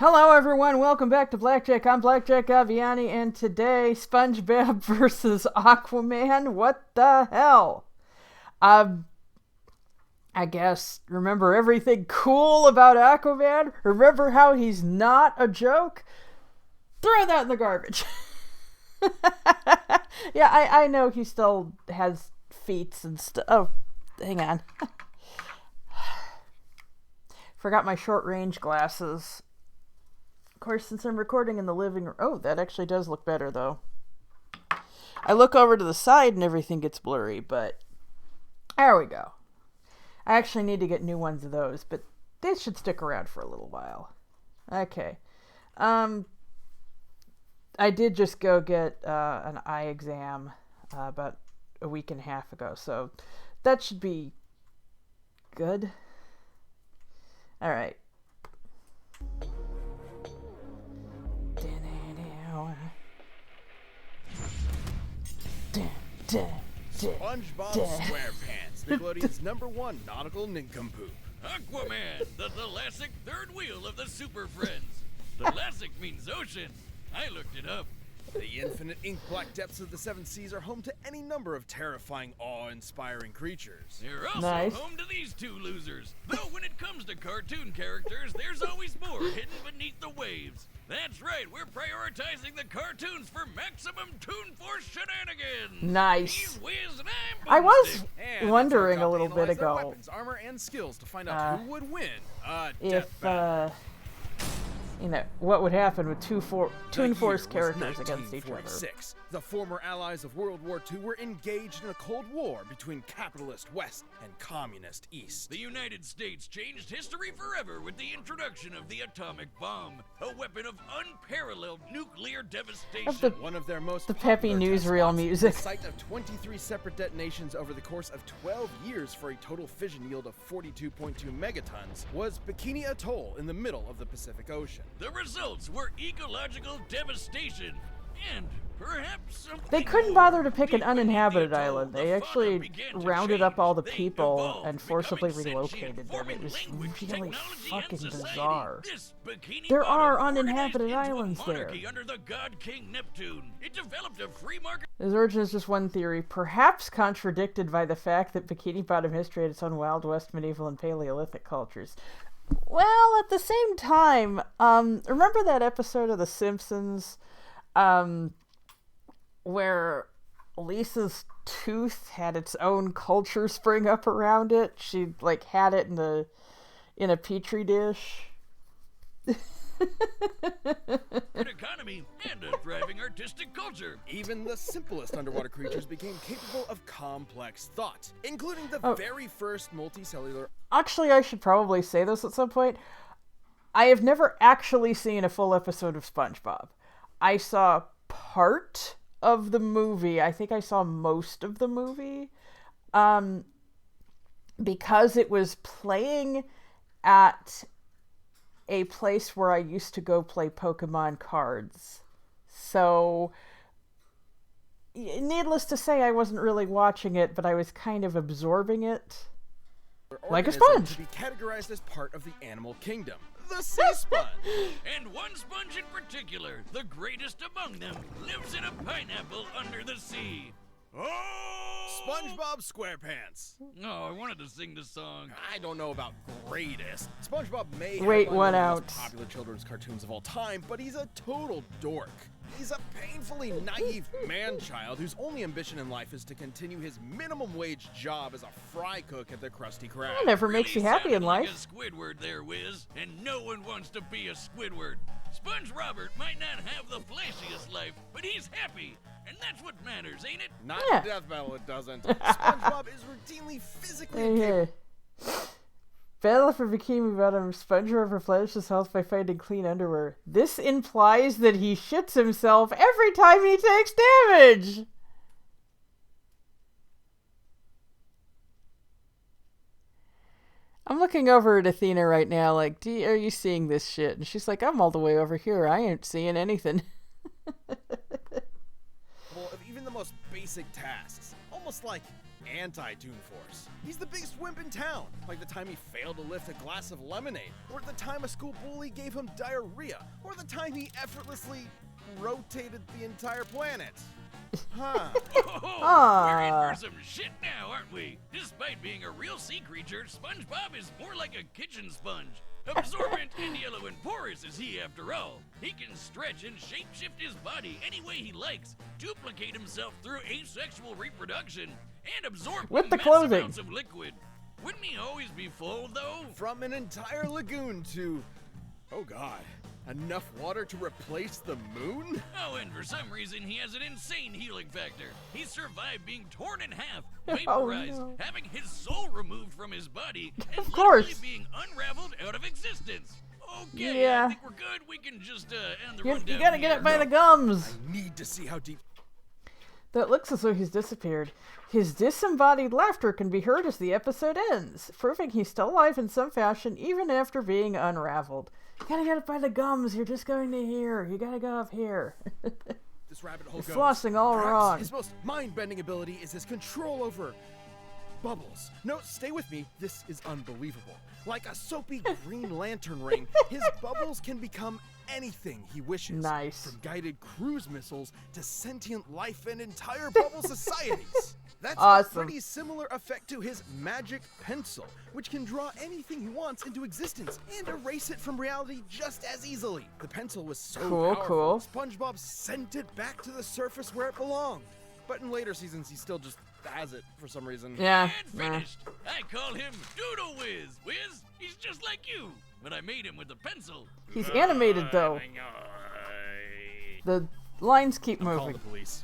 Hello everyone, welcome back to Blackjack. I'm Blackjack Aviani, and today, Spongebob versus Aquaman. What the hell? I guess, remember everything cool about Aquaman? Remember how he's not a joke? Throw that in the garbage. Yeah, I know he still has feats and stuff. Oh, hang on. Forgot my short-range glasses. Of course, since I'm recording in the living room... Oh, that actually does look better, though. I look over to the side and everything gets blurry, but... There we go. I actually need to get new ones of those, but they should stick around for a little while. Okay. I did just go get an eye exam about a week and a half ago, so that should be good. All right. Spongebob Squarepants, Nickelodeon's #1 nautical nincompoop. Aquaman, the thalassic third wheel of the Superfriends. Thalassic means ocean. I looked it up. The infinite ink-black depths of the seven seas are home to any number of terrifying, awe-inspiring creatures. They're also home to these two losers. Though when it comes to cartoon characters, there's always more hidden beneath the waves. That's right, we're prioritizing the cartoons for maximum Toon Force shenanigans. Nice. He's Wiz and I'm I was Boomstick. wondering a little bit Analyze their ago weapons, armor, and skills to find out who would win. if you know what would happen with Toon Force characters against each other. The former allies of World War II were engaged in a Cold War between capitalist West and communist East. The United States changed history forever with the introduction of the atomic bomb, a weapon of unparalleled nuclear devastation. One of their most peppy newsreel music. The site of 23 separate detonations over the course of 12 years for a total fission yield of 42.2 megatons was Bikini Atoll in the middle of the Pacific Ocean. The results were ecological devastation and perhaps They couldn't bother to pick an uninhabited island. They actually rounded up all the people and forcibly relocated them. It was really fucking bizarre. There are uninhabited islands there. Under the god King Neptune. It developed a free market. His origin is just one theory, perhaps contradicted by the fact that Bikini Bottom history had its own Wild West, medieval, and Paleolithic cultures. Well, at the same time, remember that episode of The Simpsons, where Lisa's tooth had its own culture spring up around it? She, like, had it in a petri dish. An economy and a thriving artistic culture. Even the simplest underwater creatures became capable of complex thought, including the very first multicellular... Actually, I should probably say this at some point. I have never actually seen a full episode of SpongeBob. I saw part of the movie. I think I saw most of the movie. Because it was playing at a place where I used to go play Pokemon cards. So, needless to say, I wasn't really watching it, but I was kind of absorbing it. Like a sponge. To be categorized as part of the animal kingdom. The sea sponge. And one sponge in particular, the greatest among them, lives in a pineapple under the sea. Oh! SpongeBob Squarepants. Oh, I wanted to sing the song. I don't know about greatest. SpongeBob may Wait, have one one out. of the most popular children's cartoons of all time, but he's a total dork. He's a painfully naive man-child whose only ambition in life is to continue his minimum wage job as a fry cook at the Krusty Krab. That never makes you happy in life. Like a Squidward there, Wiz, and no one wants to be a Squidward. Sponge Robert might not have the flashiest life, but he's happy, and that's what matters, ain't it? Not in Death Battle, it doesn't. SpongeBob is routinely physically incapable. Battle for Bikini Bottom, SpongeBob replenishes health by finding clean underwear. This implies that he shits himself every time he takes damage! I'm looking over at Athena right now, like, are you seeing this shit? And she's like, I'm all the way over here. I ain't seeing anything. Of even the most basic tasks. Almost like anti-Toon Force. He's the biggest wimp in town, like the time he failed to lift a glass of lemonade, or the time a school bully gave him diarrhea, or the time he effortlessly rotated the entire planet. Huh. Oh, we're in for some shit now, aren't we? Despite being a real sea creature, SpongeBob is more like a kitchen sponge. Absorbent and yellow and porous is he, after all. He can stretch and shapeshift his body any way he likes, duplicate himself through asexual reproduction, and absorb with the massive clothing amounts of liquid. Wouldn't he always be full, though? From an entire lagoon to, oh god, enough water to replace the moon? Oh, and for some reason, he has an insane healing factor. He survived being torn in half, Oh, vaporized, no. having his soul removed from his body, and Of course. literally being unraveled out of existence. Okay, Yeah. I think we're good. We can just end the You rundown gotta get here. it by the gums. I need to see how deep. Though it looks as though he's disappeared. His disembodied laughter can be heard as the episode ends, proving he's still alive in some fashion even after being unraveled. You gotta get it by the gums. You're just going to here. You gotta go up here. This rabbit hole You're goes. flossing all Perhaps wrong. His most mind-bending ability is his control over bubbles. No, stay with me. This is unbelievable. Like a soapy Green Lantern ring, his bubbles can become anything he wishes. Nice. From guided cruise missiles to sentient life and entire bubble societies. That's Awesome. a pretty similar effect to his magic pencil, which can draw anything he wants into existence and erase it from reality just as easily. The pencil was so Cool, powerful, cool. SpongeBob sent it back to the surface where it belonged. But in later seasons, he still just has it for some reason. Yeah. And finished. I call him Doodle Whiz. Whiz, he's just like you. But I made him with a pencil. He's animated though. The lines keep Call moving. the police.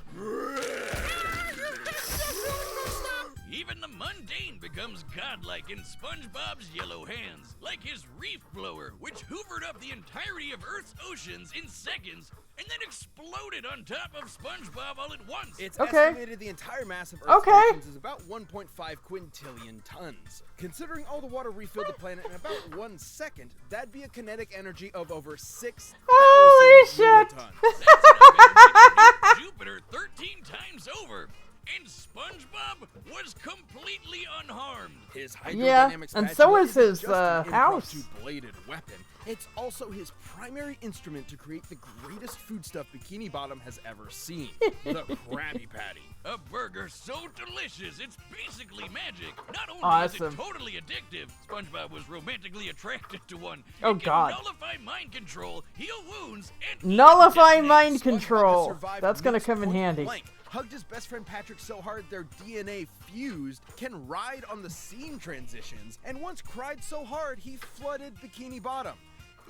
Even the mundane becomes godlike in SpongeBob's yellow hands, like his reef blower, which hoovered up the entirety of Earth's oceans in seconds and then exploded on top of SpongeBob all at once. It's Okay. estimated the entire mass of Earth's Okay. oceans is about 1.5 quintillion tons. Considering all the water refilled the planet in about 1 second, that'd be a kinetic energy of over 6,000 Holy shit! megatons. That's enough Jupiter 13 times over. And SpongeBob was completely unharmed. His Yeah, hydrodynamic and spatula so is isn't his, just an house. impromptu bladed weapon. It's also his primary instrument to create the greatest foodstuff Bikini Bottom has ever seen, the Krabby Patty. A burger so delicious, it's basically magic. Not only is Awesome. it totally addictive, SpongeBob was romantically attracted to one. Oh, It can God. Nullify mind control, heal wounds, and Nullify even mind SpongeBob has control. survived That's gonna nukes come in point handy. blank, hugged his best friend Patrick so hard their DNA fused, can ride on the scene transitions, and once cried so hard he flooded Bikini Bottom.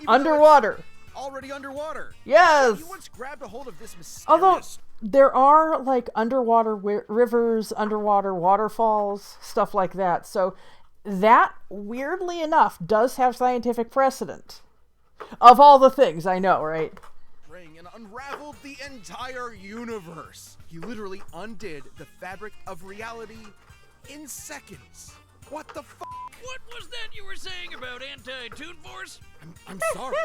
Even though it's Underwater. already underwater. Yes. He once grabbed a hold of this mysterious. Although there are like underwater rivers, underwater waterfalls, stuff like that. So that, weirdly enough, does have scientific precedent. Of all the things, I know, right? ring and unraveled the entire universe. He literally undid the fabric of reality in seconds. What the f***? What was that you were saying about anti-Toon Force? I'm sorry.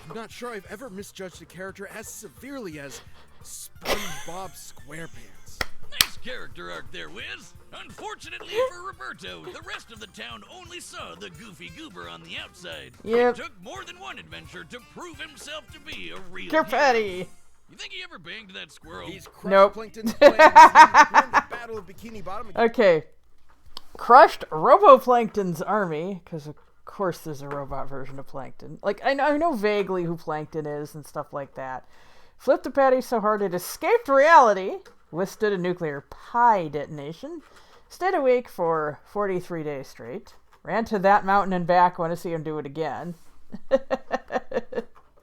I'm not sure I've ever misjudged a character as severely as Spongebob Squarepants. Nice character arc there, Wiz. Unfortunately for Roberto, the rest of the town only saw the goofy goober on the outside. Yep. It took more than one adventure to prove himself to be a real Your hero. patty. You think he ever banged that squirrel? He's crushed Nope. Plankton's plans. He won the Battle of Bikini Bottom. Okay. Crushed Roboplankton's army, because of course there's a robot version of Plankton. Like, I know vaguely who Plankton is and stuff like that. Flipped a patty so hard it escaped reality, withstood a nuclear pie detonation, stayed awake for 43 days straight, ran to that mountain and back, want to see him do it again.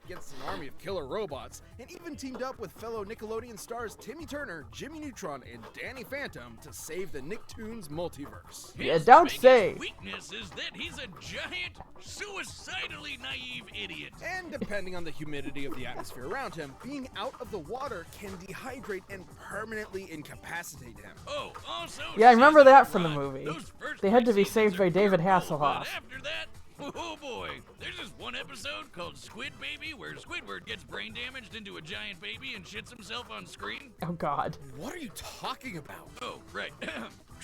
Against an army of killer robots, and even teamed up with fellow Nickelodeon stars Timmy Turner, Jimmy Neutron, and Danny Phantom to save the Nicktoons multiverse. Yeah, His don't biggest say. weakness is that he's a giant, suicidally naive idiot. And depending on the humidity of the atmosphere around him, being out of the water can dehydrate and permanently incapacitate him. Oh, also, Yeah, I remember season that from the one, movie. those first They had to three be saved seasons by are David pure gold, Hasselhoff. But after that, oh boy, there's this one episode called Squid Baby where Squidward gets brain damaged into a giant baby and shits himself on screen. Oh god. What are you talking about? Oh, right.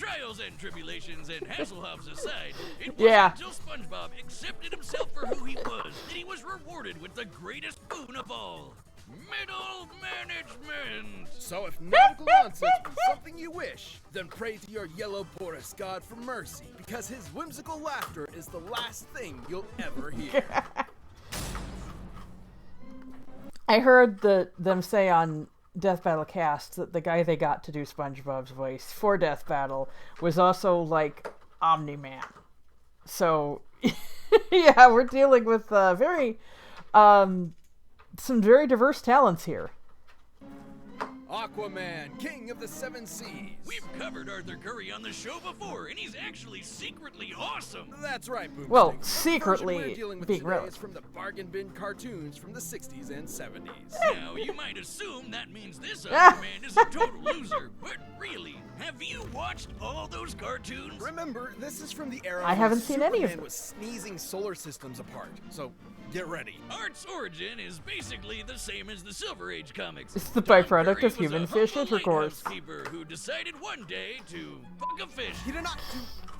Trials and tribulations and Hasselhoffs aside, it wasn't Yeah. until SpongeBob accepted himself for who he was that he was rewarded with the greatest boon of all. Middle management! So if nautical nonsense was something you wish, then pray to your yellow porous god for mercy, because his whimsical laughter is the last thing you'll ever hear. I heard them say on Death Battle Cast that the guy they got to do SpongeBob's voice for Death Battle was also like Omni-Man. So yeah, we're dealing with some very diverse talents here. Aquaman, king of the seven seas. We've covered Arthur Curry on the show before, and he's actually secretly awesome. That's right, Boomstick. Well, The secretly version we're dealing with being today real. is from the bargain bin cartoons from the 60s and 70s. Now, you might assume that means this Aquaman is a total loser, but really, have you watched all those cartoons? Remember, this is from the era I when haven't seen any of Superman them. was sneezing solar systems apart, so get ready. Art's origin is basically the same as the Silver Age comics. It's the Don byproduct Curry of human was a fish humble intercourse. lighthouse keeper who decided one day to fuck a fish. He did not do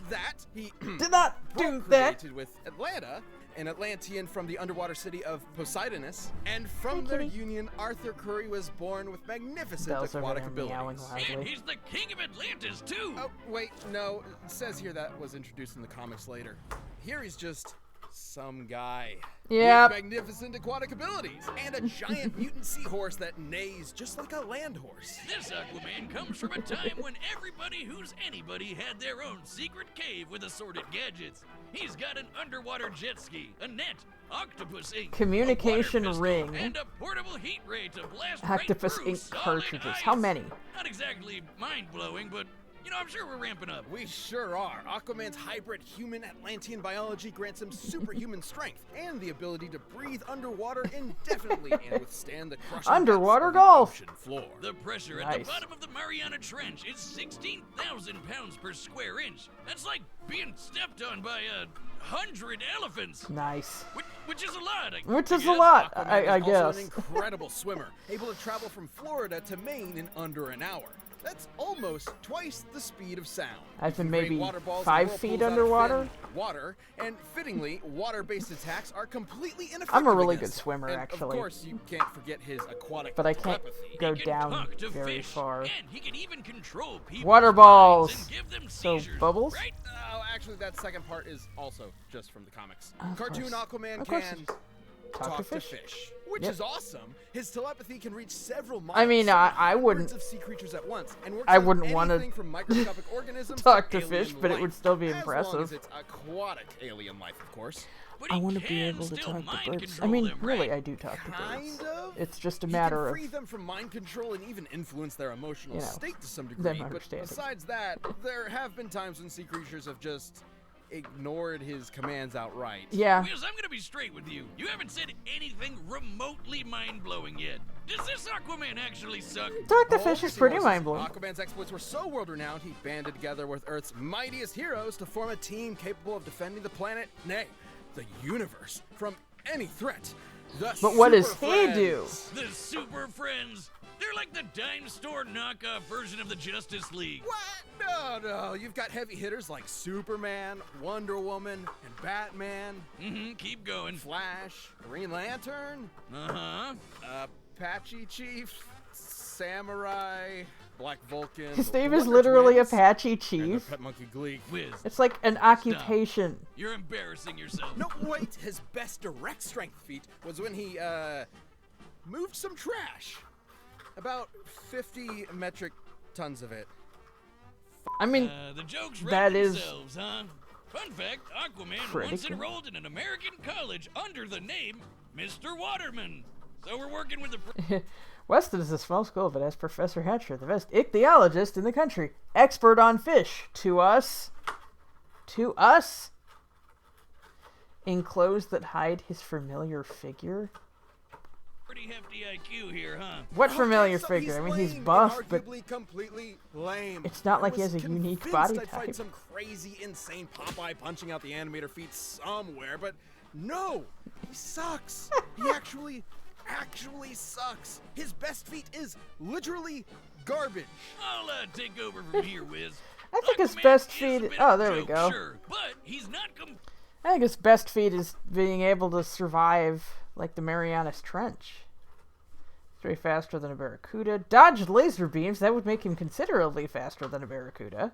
that. He Did not do that. procreated with Atlanta, an Atlantean from the underwater city of Poseidonus, and from their kitty. union, Arthur Curry was born with magnificent Bells over aquatic there meowing abilities. And loudly. he's the king of Atlantis, too. Oh, wait, no. It says here that was introduced in the comics later. Here he's just some guy. Yep. With magnificent aquatic abilities and a giant mutant seahorse that neighs just like a land horse. This Aquaman comes from a time when everybody who's anybody had their own secret cave with assorted gadgets. He's got an underwater jet ski, a net, octopus ink, Communication a water ring. pistol, and a portable heat ray to blast Octopus right through ink solid cartridges. ice. How many? Not exactly mind-blowing, but, you know, I'm sure we're ramping up. We sure are. Aquaman's hybrid human Atlantean biology grants him superhuman strength and the ability to breathe underwater indefinitely and withstand the crushing Underwater depths of the golf. ocean floor. The pressure at Nice. the bottom of the Mariana Trench is 16,000 pounds per square inch. That's like being stepped on by 100 elephants. Nice. Which is a lot. Which is a guess. lot, Aquaman I is also guess. an incredible swimmer, able to travel from Florida to Maine in under an hour. That's almost twice the speed of sound. I've been He can create maybe water balls 5 and feet whirlpools out of underwater. thin water, and fittingly, water-based attacks are completely ineffective. I'm a really good against him. swimmer, And actually. Of course, you can't forget his aquatic But I can't telepathy. go He can down talk to very fish, far. And he can even control people's Water minds balls. and give them So, seizures, bubbles? Right? Oh, actually, that second part is also just from the comics. Of Cartoon course. Aquaman Of course can Talk to fish. which Yep. is awesome. His telepathy can reach several miles. I mean, some I hundreds wouldn't- of sea creatures at once, and works I on wouldn't wanna anything from microscopic organisms talk to alien fish, but it life, would still be as long impressive. as it's aquatic alien life, of course. But I he want to be can able to still talk mind to birds. I control mean, them, really, right? I do talk to birds. Kind of. It's just a He matter can of free them from mind control and even influence their emotional You know, state to some them degree. But understanding. besides that, there have been times when sea creatures have just ignored his commands outright. yeah. Wiz, I'm gonna be straight with you. You haven't said anything remotely mind-blowing yet. Does this Aquaman actually suck? Talk to Oh, fish is sea pretty horses. mind blowing. Aquaman's exploits were so world-renowned, he banded together with Earth's mightiest heroes to form a team capable of defending the planet, nay, the universe, from any threat. The But what does he Superfriends. do? The Super Friends. They're like the dime store knockoff version of the Justice League. What? No. You've got heavy hitters like Superman, Wonder Woman, and Batman, Keep going. Flash, Green Lantern, Uh-huh. Apache Chief, Samurai, Black Vulcan. His name the is Wonder literally Twins, Apache and their Chief. pet monkey Gleek. Wiz, It's like an occupation. you're embarrassing yourself. No, wait. His best direct strength feat was when he, moved some trash. About 50 metric tons of it. I mean, The jokes That write is themselves, huh? Fun fact, Aquaman pretty once good. enrolled in an American college under the name Mr. Waterman. So we're working with the... Weston is a small school, but as Professor Hatcher, the best ichthyologist in the country, expert on fish. To us, in clothes that hide his familiar figure. Pretty hefty IQ here, huh? What familiar So figure? I mean, he's lame, buff, but arguably completely lame. it's not I like he was has a unique convinced body I'd find type. some crazy, insane Popeye punching out the animator feet somewhere, but no, he sucks. He actually sucks. His best feat is literally garbage. I'll take over from here, Wiz. I think his Aquaman best is a feat... bit Oh, of a there we joke, go. Sure, but he's not I think his best feat is being able to survive, like, the Marianas Trench. He's way faster than a Barracuda. Dodged laser beams. That would make him considerably faster than a Barracuda.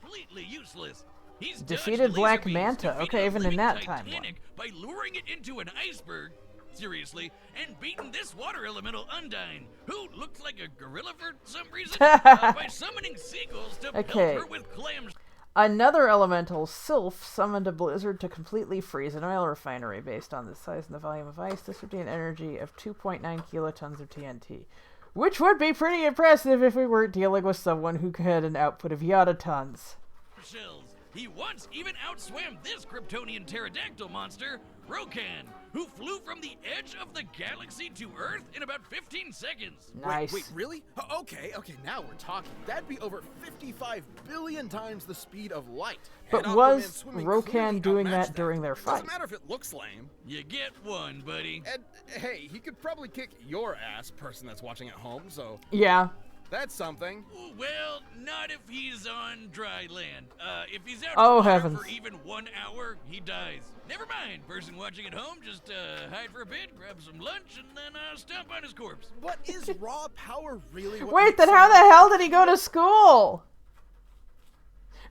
completely useless. He's Defeated dodged Black laser beams, Manta. defeated Okay, a even in living that Titanic timeline. by luring it into an iceberg. Seriously, and beaten this water elemental Undyne, who looks like a gorilla for some reason, by summoning seagulls to Okay. pelt her with clams. Another elemental, Sylph, summoned a blizzard to completely freeze an oil refinery. Based on the size and the volume of ice, this would be an energy of 2.9 kilotons of TNT. Which would be pretty impressive if we weren't dealing with someone who had an output of yotatons. Shells. He once even outswam this Kryptonian pterodactyl monster, Rokan, who flew from the edge of the galaxy to Earth in about 15 seconds. Nice. Wait, really? Okay, now we're talking. That'd be over 55 billion times the speed of light. But And was Aquaman swimming Rokan clearly doing outmatched that during their fight? Doesn't matter if it looks lame. You get one, buddy. And hey, he could probably kick your ass, person that's watching at home, so Yeah. that's something. Well, not if he's on dry land. If he's out Oh, in the water heavens. for even 1 hour, he dies. Never mind, person watching at home, just hide for a bit, grab some lunch, and then stomp on his corpse. But is raw power really what Wait, makes then how the someone- hell did he go to school?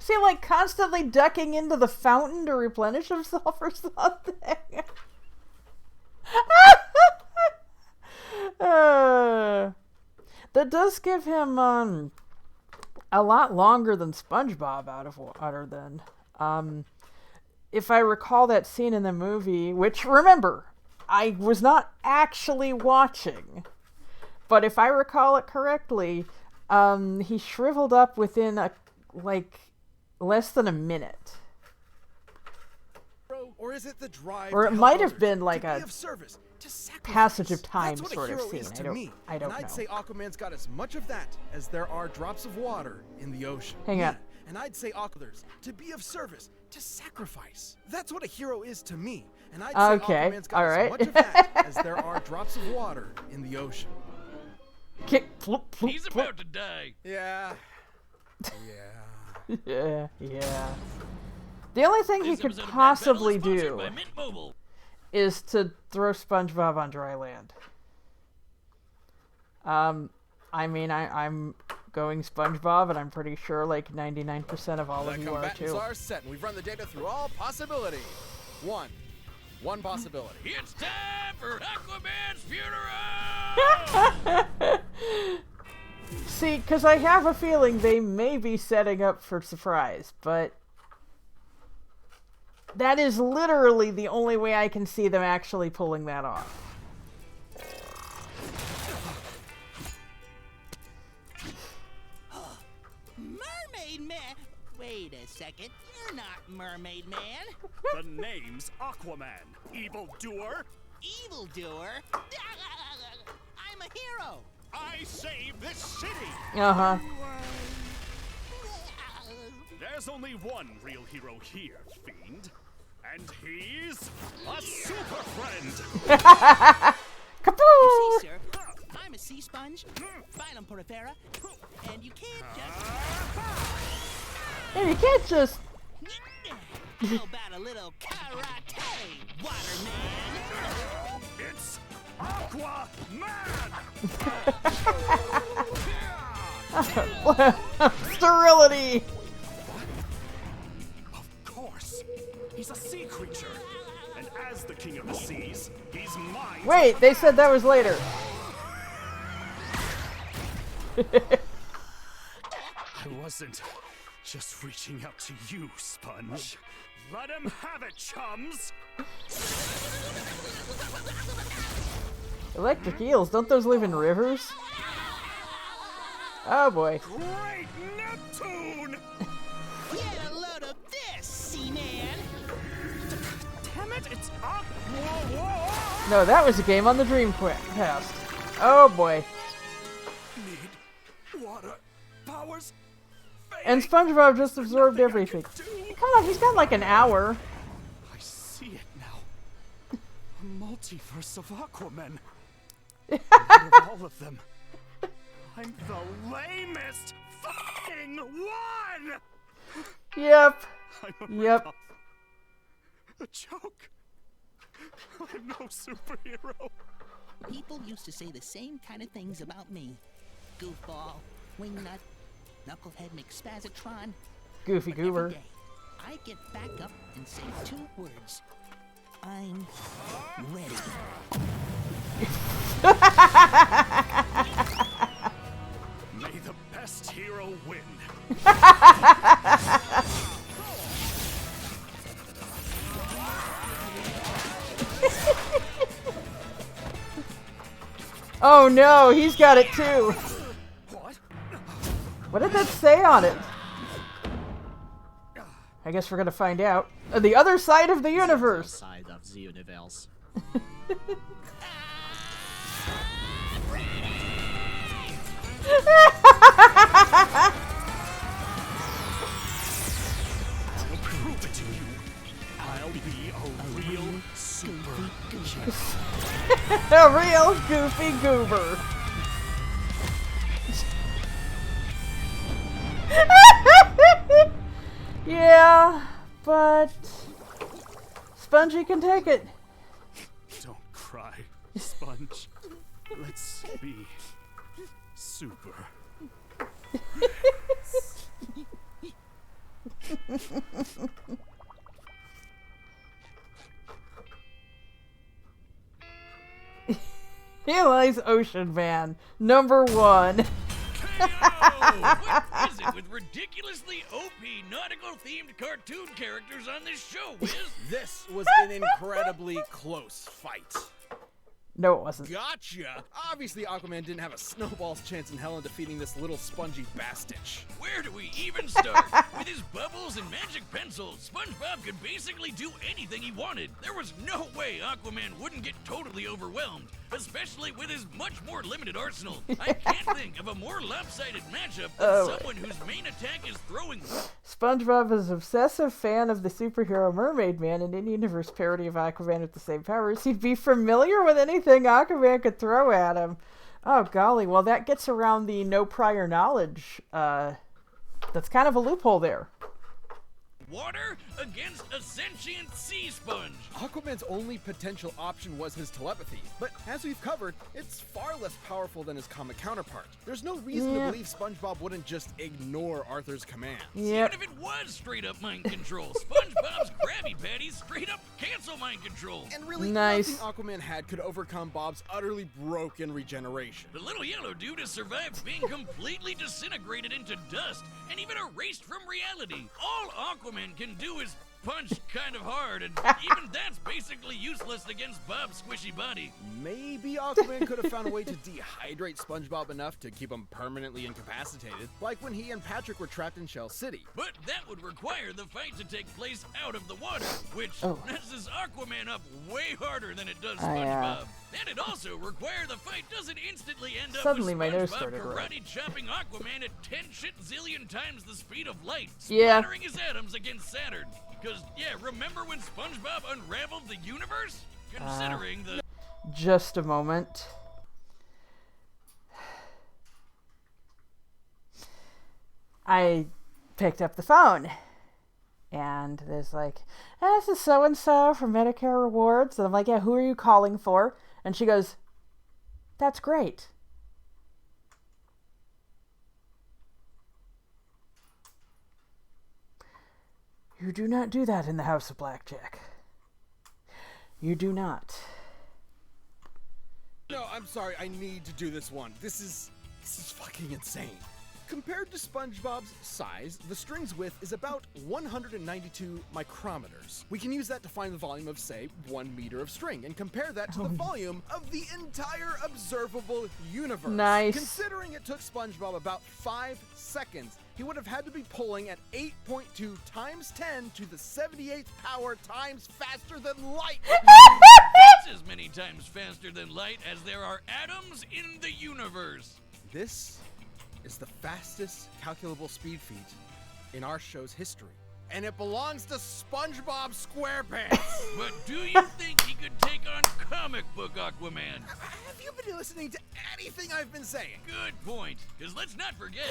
Is he, like, constantly ducking into the fountain to replenish himself or something? That does give him, a lot longer than SpongeBob out of water, then. If I recall that scene in the movie, which, remember, I was not actually watching, but if I recall it correctly, he shriveled up within, less than a minute. Or is it the drive? Or to it help might have others, been to like be a of service, to sacrifice? passage of time That's what sort a of hero scene. is to I don't- me. I don't and I'd know. say Aquaman's got as much of that as there are drops of water in the ocean. Hang on. And I'd say others to be of service, to sacrifice. That's what a hero is to me. And I'd say Okay, Aquaman's got as alright. much of that as there are drops of water in the ocean. Kick, flip, flip, He's flip. about to die. Yeah. Yeah. The only thing he This could episode of Mad possibly Battle is sponsored do by Mint Mobile. is to throw SpongeBob on dry land. I mean, I'm going SpongeBob, and I'm pretty sure like 99% of all The of you are combatants too. are set, and we've run the data through all possibilities. One possibility. It's time for Aquaman's funeral! See, because I have a feeling they may be setting up for surprise, but that is literally the only way I can see them actually pulling that off. Mermaid Man? Wait a second, you're not Mermaid Man. The name's Aquaman, evildoer. Evildoer? I'm a hero. I saved this city. Uh-huh. There's only one real hero here, fiend. And he's a super friend. Kapoo! See, sir, I'm a sea sponge, phylum porifera, and you can't just... And you can't just... How about a little karate, waterman? It's Aquaman. Sterility! Of course, he's a sea creature. And as the king of the seas, he's mine. Wait, they said that was later. I wasn't just reaching out to you, Sponge. Let him have it, chums. Electric eels, don't those live in rivers? Oh boy. Great Neptune! Get a load of this, Seaman! Damn it, it's Aqua! No, that was a game on the Dreamcast. Oh boy. Need water powers. And SpongeBob just absorbed everything. Come on, he's got like an hour. I see it now. A multiverse of Aquaman. Out of all of them, I'm the lamest fucking fucking won! Yep. I'm a Yep. rip-off. A joke. I'm no superhero. People used to say the same kind of things about me. Goofball, wingnut, knucklehead McSpazatron. Goofy But every goober. day, I get back up and say 2 words. I'm ready. May the best hero win. Oh no, he's got it too. What? What did that say on it? I guess we're gonna find out. The other side of the universe. Side of the universe. I'll prove it to you. I'll be a real super kid. A real goofy goober. Yeah, but Spongy can take it. Don't cry, Sponge. Let's be super. Here lies Ocean Man, #1. What is it with ridiculously OP nautical-themed cartoon characters on this show, Wiz? This was an incredibly close fight. No, it wasn't. Gotcha! Obviously, Aquaman didn't have a snowball's chance in hell in defeating this little spongy bastich. Where do we even start? With his bubbles and magic pencils, SpongeBob could basically do anything he wanted. There was no way Aquaman wouldn't get totally overwhelmed, especially with his much more limited arsenal. I can't think of a more lopsided matchup than someone whose main attack is throwing. SpongeBob is an obsessive fan of the superhero Mermaid Man, an in-universe parody of Aquaman with the same powers. He'd be familiar with anything Aquaman could throw at him. Oh, golly. Well, that gets around the no prior knowledge. That's kind of a loophole there. Water against a sentient sea sponge. Aquaman's only potential option was his telepathy, but as we've covered, it's far less powerful than his comic counterpart. There's no reason to believe SpongeBob wouldn't just ignore Arthur's commands. Yep. Even if it was straight up mind control, SpongeBob's Krabby Patties straight up cancel mind control. And really, Nice. nothing Aquaman had could overcome Bob's utterly broken regeneration. The little yellow dude has survived being completely disintegrated into dust and even erased from reality. All Aquaman can do is punch kind of hard, and even that's basically useless against Bob's squishy body. Maybe Aquaman could have found a way to dehydrate SpongeBob enough to keep him permanently incapacitated, like when he and Patrick were trapped in Shell City. But that would require the fight to take place out of the water, which messes Aquaman up way harder than it does SpongeBob. And it also require the fight doesn't instantly end up Suddenly with my nose SpongeBob started running. karate chopping Aquaman at 10 zillion times the speed of light, Yeah. splattering his atoms against Saturn. Because, yeah, remember when SpongeBob unraveled the universe? Considering the... Just a moment. I picked up the phone. And there's like, this is so-and-so from Medicare Rewards. And I'm like, yeah, who are you calling for? And she goes, that's great. You do not do that in the House of Blackjack. You do not. No, I'm sorry, I need to do this one. This is fucking insane. Compared to SpongeBob's size, the string's width is about 192 micrometers. We can use that to find the volume of, say, 1 meter of string, and compare that to the volume of the entire observable universe. Nice. Considering it took SpongeBob about 5 seconds, he would have had to be pulling at 8.2 times 10 to the 78th power times faster than light. That's as many times faster than light as there are atoms in the universe. This is the fastest calculable speed feat in our show's history. And it belongs to Spongebob Squarepants. But do you think he could take on comic book Aquaman. Have you been listening to anything I've been saying? Good point, because let's not forget,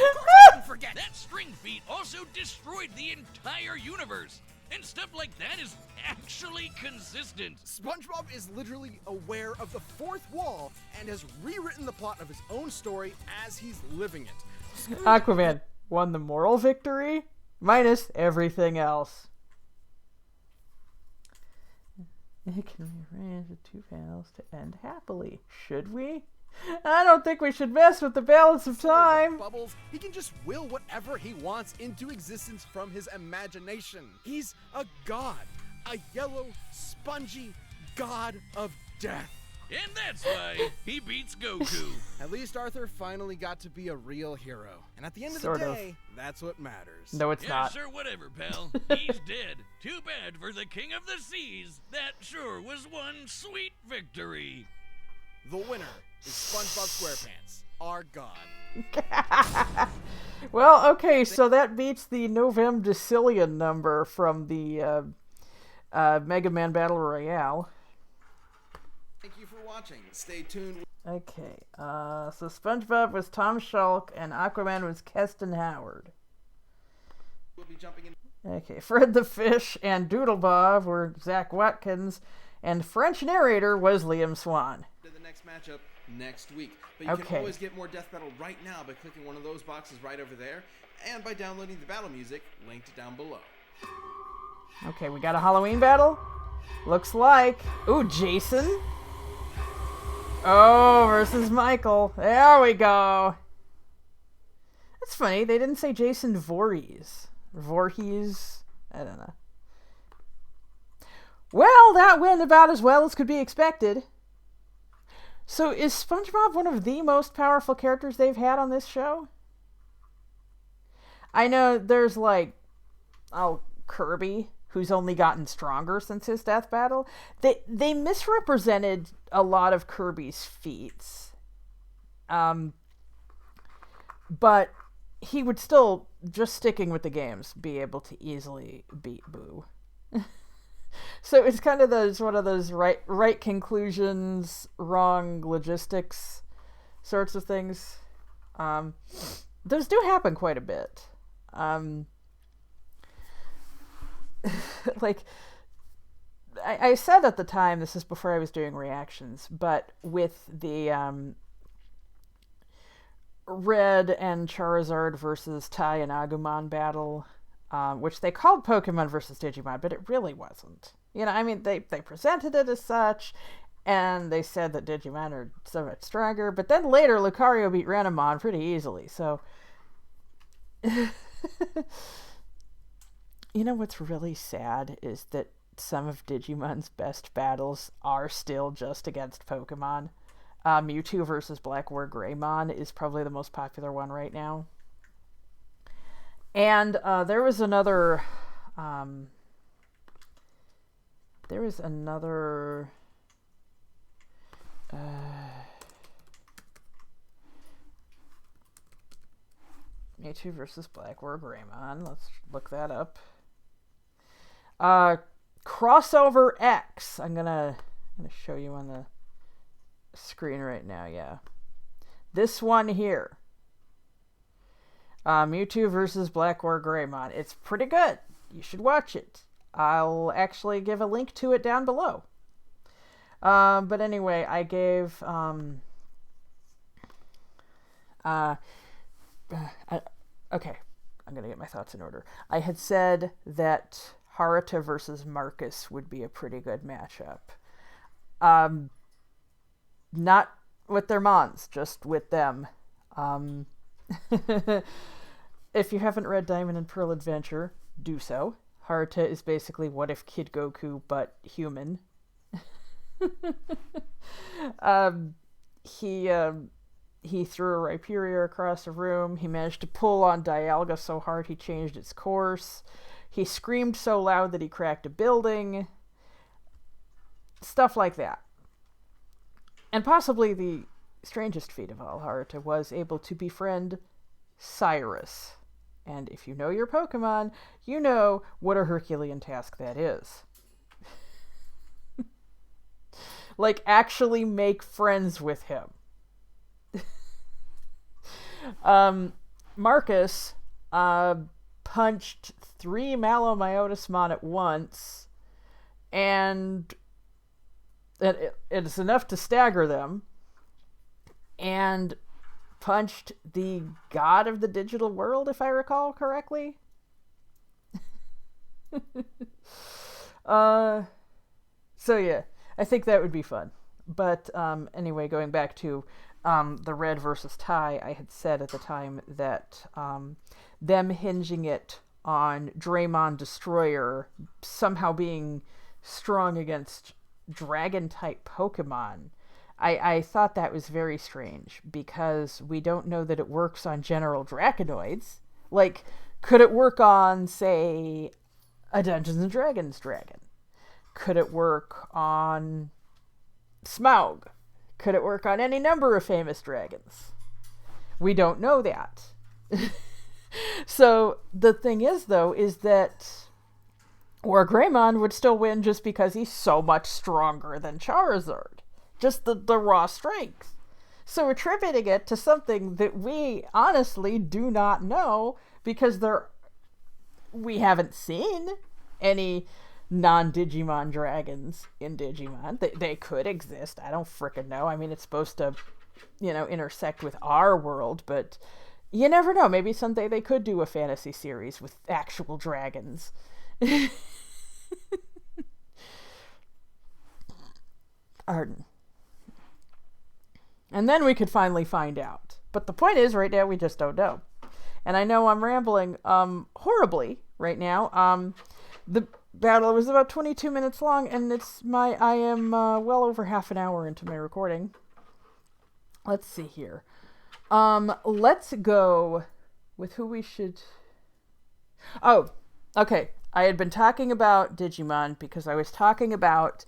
Forget. that string feat also destroyed the entire universe. And stuff like that is actually consistent. SpongeBob is literally aware of the fourth wall and has rewritten the plot of his own story as he's living it. Aquaman won the moral victory, minus everything else. It can be arranged with two panels to end happily. Should we? I don't think we should mess with the balance of time. Bubbles, he can just will whatever he wants into existence from his imagination. He's a god, a yellow, spongy god of death. And that's why he beats Goku. At least Arthur finally got to be a real hero. And at the end of Sort the of. day, that's what matters. No, it's Yeah, not. sure, whatever, pal. He's dead. Too bad for the King of the Seas. That sure was one sweet victory. The winner is Spongebob Squarepants, our god. Well, okay, so that beats the Novem Decillion number from the Mega Man Battle Royale. Thank you for watching. Stay tuned. Okay, so SpongeBob was Tom Shulk and Aquaman was Keston Howard. We'll be jumping in Okay, Fred the Fish and Doodlebob were Zach Watkins, and French narrator was Liam Swan. to the next matchup next week. But you Okay. can always get more Death Battle right now by clicking one of those boxes right over there, and by downloading the battle music linked down below. Okay, we got a Halloween battle? Looks like. Ooh, Jason. Oh, versus Michael. There we go. That's funny. They didn't say Jason Voorhees. Voorhees? I don't know. Well, that went about as well as could be expected. So is SpongeBob one of the most powerful characters they've had on this show? I know there's like, Kirby, who's only gotten stronger since his death battle. They misrepresented a lot of Kirby's feats. But he would still, just sticking with the games, be able to easily beat Boo. So it's kind of one of those right conclusions, wrong logistics sorts of things. Those do happen quite a bit. Like, I said at the time, this is before I was doing reactions, but with the Red and Charizard versus Tai and Agumon battle, which they called Pokemon versus Digimon, but it really wasn't. You know, I mean, they presented it as such, and they said that Digimon are so much stronger, but then later Lucario beat Renamon pretty easily, so... You know what's really sad is that some of Digimon's best battles are still just against Pokemon. Mewtwo versus Blackwargreymon is probably the most popular one right now. And there was another... Mewtwo versus Blackwargreymon. Let's look that up. Crossover X. I'm gonna show you on the screen right now. Yeah, this one here. Mewtwo versus Blackwargreymon. It's pretty good. You should watch it. I'll actually give a link to it down below. But anyway, I gave okay, I'm gonna get my thoughts in order. I had said that Haruta versus Marcus would be a pretty good matchup. Not with their mons, just with them. If you haven't read Diamond and Pearl Adventure, do so. Haruta is basically What If Kid Goku, but human. He threw a Rhyperior across the room. He managed to pull on Dialga so hard he changed its course. He screamed so loud that he cracked a building. Stuff like that. And possibly the strangest feat of all, Haruta was able to befriend Cyrus. And if you know your Pokemon, you know what a Herculean task that is. Like, actually make friends with him. Marcus punched 3 Malomyotismon at once, and it's enough to stagger them, and punched the god of the digital world, if I recall correctly. So yeah, I think that would be fun. But anyway, going back to the Red versus Tai, I had said at the time that them hinging it on Draymond Destroyer somehow being strong against Dragon-type Pokemon, I thought that was very strange, because we don't know that it works on general Draconoids. Like, could it work on, say, a Dungeons & Dragons dragon? Could it work on Smaug? Could it work on any number of famous dragons? We don't know that. So the thing is, though, is that Wargreymon would still win just because he's so much stronger than Charizard. Just the raw strength. So attributing it to something that we honestly do not know, because we haven't seen any non-Digimon dragons in Digimon. They could exist. I don't frickin' know. I mean, it's supposed to, intersect with our world, but you never know. Maybe someday they could do a fantasy series with actual dragons. Arden. And then we could finally find out. But the point is, right now, we just don't know. And I know I'm rambling horribly right now. The battle was about 22 minutes long, and I am well over half an hour into my recording. Let's see here. Let's go with who we should... Oh, okay. I had been talking about Digimon because I was talking about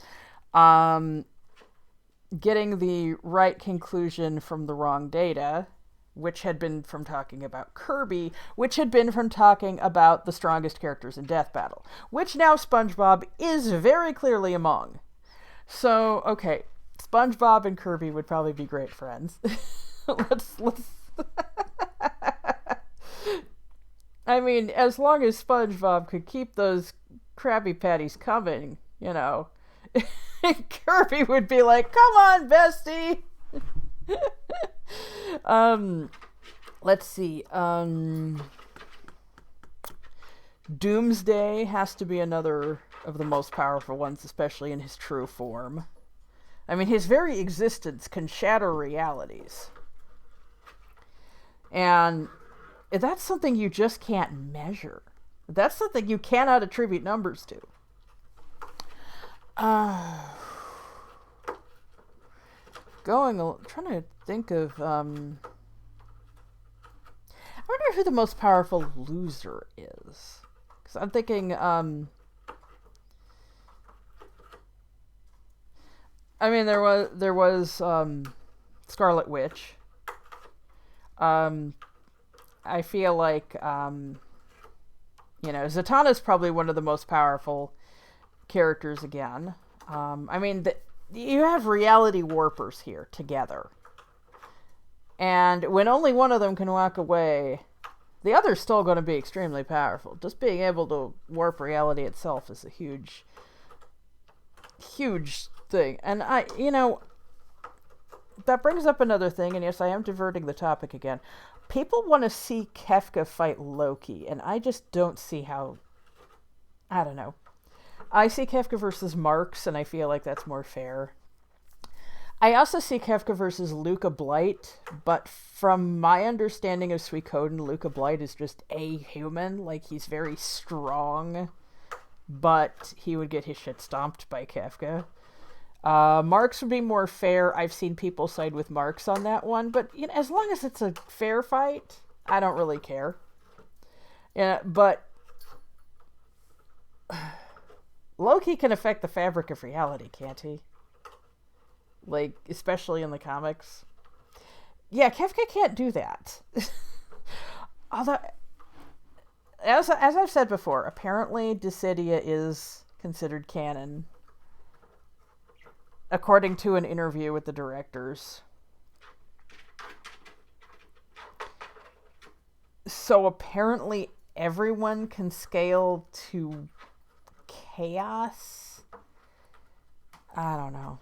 getting the right conclusion from the wrong data, which had been from talking about Kirby, which had been from talking about the strongest characters in Death Battle, which now SpongeBob is very clearly among. So, okay, SpongeBob and Kirby would probably be great friends. let's I mean, as long as SpongeBob could keep those Krabby Patties coming, Kirby would be like, come on, bestie! Let's see. Doomsday has to be another of the most powerful ones, especially in his true form. I mean, his very existence can shatter realities. And that's something you just can't measure. That's something you cannot attribute numbers to. Trying to think of, I wonder who the most powerful loser is. Because I'm thinking, I mean, there was Scarlet Witch. I feel like, Zatanna's probably one of the most powerful characters again. I mean, you have reality warpers here together. And when only one of them can walk away, the other's still going to be extremely powerful. Just being able to warp reality itself is a huge, huge thing. And that brings up another thing, and yes, I am diverting the topic again. People want to see Kefka fight Loki, and I just don't see how... I don't know. I see Kefka versus Marks, and I feel like that's more fair. I also see Kefka versus Luca Blight, but from my understanding of Suikoden, Luca Blight is just a human. Like, he's very strong, but he would get his shit stomped by Kefka. Marks would be more fair. I've seen people side with Marks on that one, but as long as it's a fair fight, I don't really care. Yeah, but Loki can affect the fabric of reality, can't he? Like, especially in the comics. Yeah, Kefka can't do that. Although, as I've said before, apparently Dissidia is considered canon. according to an interview with the directors. So apparently everyone can scale to chaos. I don't know.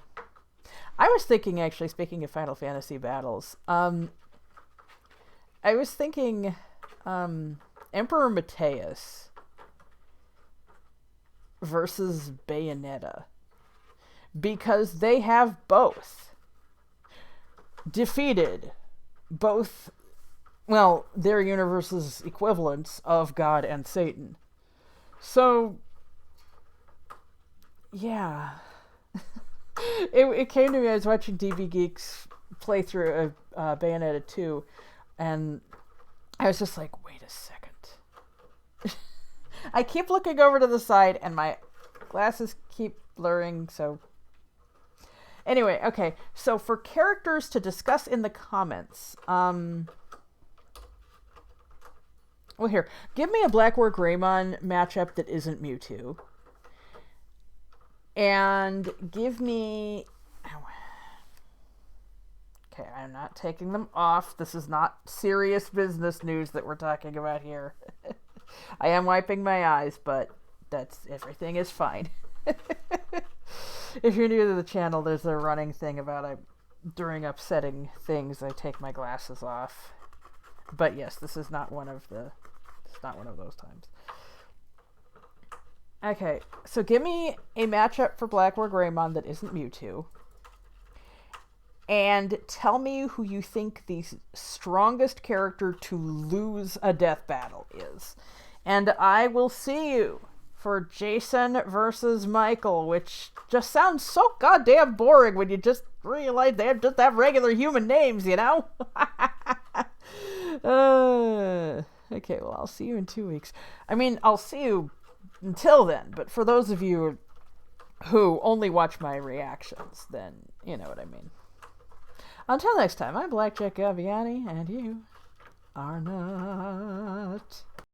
I was thinking, actually, speaking of Final Fantasy battles, I was thinking Emperor Mateus versus Bayonetta, because they have both defeated both, well, their universe's equivalents of God and Satan. So, yeah. It came to me, I was watching DB Geek's playthrough of Bayonetta 2, and I was just like, wait a second. I keep looking over to the side, and my glasses keep blurring, so... Anyway, okay, so for characters to discuss in the comments, well, here, give me a Blackwargreymon matchup that isn't Mewtwo. And give me... Okay, I'm not taking them off. This is not serious business news that we're talking about here. I am wiping my eyes, but everything is fine. If you're new to the channel, there's a running thing about during upsetting things, I take my glasses off. But yes, this is not one of those times. Okay, so give me a matchup for Blackwargreymon that isn't Mewtwo. And tell me who you think the strongest character to lose a death battle is. And I will see you for Jason versus Michael, which just sounds so goddamn boring when you just realize they just have regular human names, you know? Okay, well, I'll see you in 2 weeks. I mean, I'll see you until then, but for those of you who only watch my reactions, then you know what I mean. Until next time, I'm Blackjack Gaviani, and you are not.